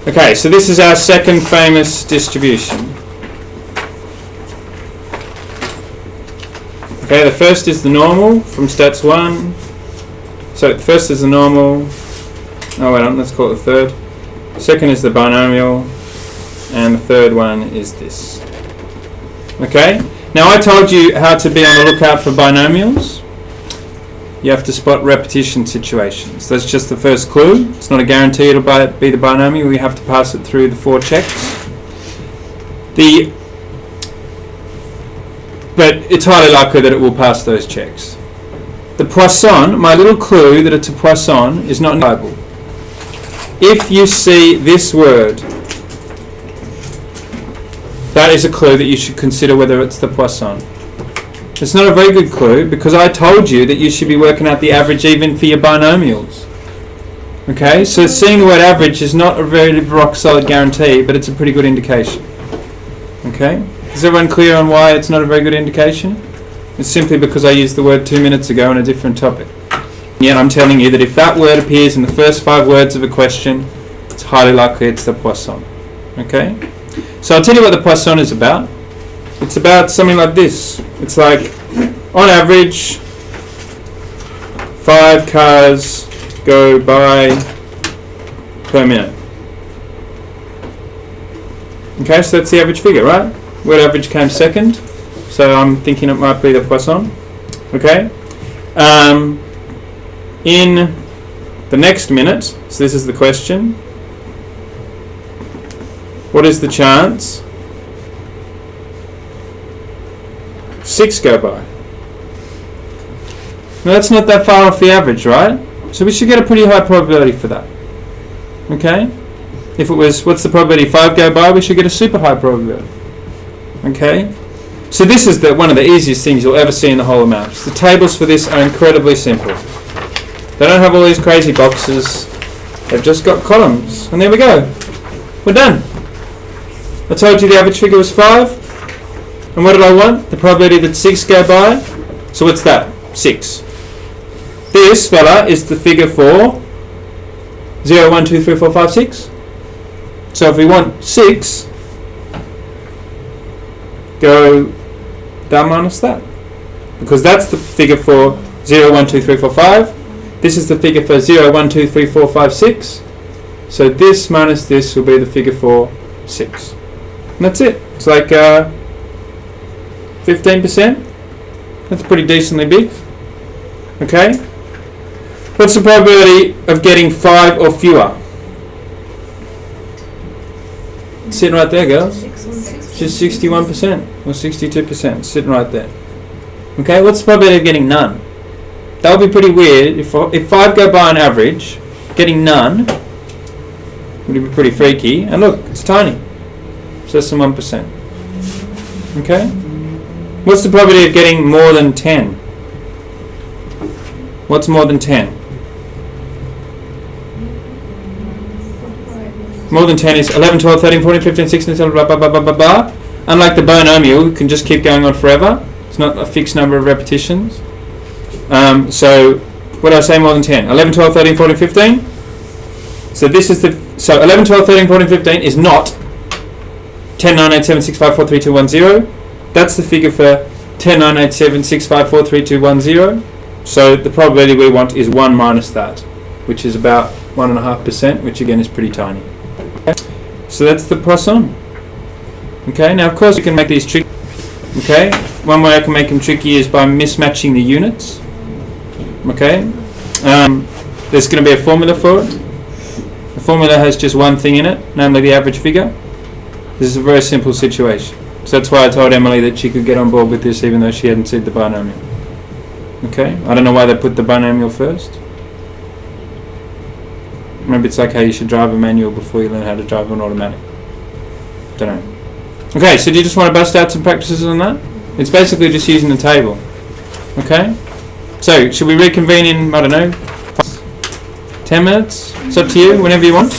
Okay, so this is our second famous distribution. Okay, the first is the normal from stats 1. So the first is the normal. Oh, wait on, let's call it the third. Second is the binomial. And the third one is this. Okay, now I told you how to be on the lookout for binomials. You have to spot repetition situations. That's just the first clue. It's not a guarantee it'll be the binomial. We have to pass it through the 4 checks. But it's highly likely that it will pass those checks. The Poisson, my little clue that it's a Poisson, is not reliable. If you see this word, that is a clue that you should consider whether it's the Poisson. It's not a very good clue because I told you that you should be working out the average even for your binomials. Okay, so seeing the word average is not a very rock solid guarantee, but it's a pretty good indication. Okay, is everyone clear on why it's not a very good indication? It's simply because I used the word 2 minutes ago on a different topic. Yet I'm telling you that if that word appears in the first 5 words of a question, it's highly likely it's the Poisson. Okay, so I'll tell you what the Poisson is about. It's about something like this. It's like, on average, 5 cars go by per minute. Okay, so that's the average figure, right? Word average came second, so I'm thinking it might be the Poisson. Okay. In the next minute, so this is the question, what is the chance 6 go by? Now that's not that far off the average, right? So we should get a pretty high probability for that. Okay? If it was, what's the probability 5 go by, we should get a super high probability. Okay? So this is one of the easiest things you'll ever see in the whole of maths. The tables for this are incredibly simple. They don't have all these crazy boxes. They've just got columns. And there we go. We're done. I told you the average figure was 5. And what did I want? The probability that 6 go by. So what's that? 6. This fella is the figure for 0, 1, 2, 3, 4, 5, 6. So if we want 6, go down minus that. Because that's the figure for 0, 1, 2, 3, 4, 5. This is the figure for 0, 1, 2, 3, 4, 5, 6. So this minus this will be the figure for 6. And that's it. It's like 15%. That's pretty decently big. Okay. What's the probability of getting 5 or fewer? It's sitting right there, girls. Just 61% or 62%. Sitting right there. Okay. What's the probability of getting none? That would be pretty weird. If 5 go by on average, getting none would be pretty freaky. And look, it's tiny. It's less than 1%. Okay? What's the probability of getting more than 10? What's more than 10? More than 10 is 11, 12, 13, 14, 15, 16, 17, blah, blah, blah, blah, blah, blah. Unlike the binomial, you can just keep going on forever. It's not a fixed number of repetitions. So, what did I say more than 10? 11, 12, 13, 14, 15? So this is so 11, 12, 13, 14, 15 is not 10, 9, 8, 7, 6, 5, 4, 3, 2, 1, 0. That's the figure for 10, 9, 8, 7, 6, 5, 4, 3, 2, 1, 0. So the probability we want is 1 minus that, which is about 1.5%, which again is pretty tiny. So that's the Poisson. Okay, now of course we can make these tricky. Okay, one way I can make them tricky is by mismatching the units. Okay, there's going to be a formula for it. The formula has just one thing in it, namely the average figure. This is a very simple situation. So that's why I told Emily that she could get on board with this even though she hadn't seen the binomial. Okay, I don't know why they put the binomial first. Maybe it's like how you should drive a manual before you learn how to drive an automatic. Don't know. Okay, so do you just want to bust out some practices on that? It's basically just using the table. Okay? So, should we reconvene in, I don't know, 10 minutes? It's up to you, whenever you want.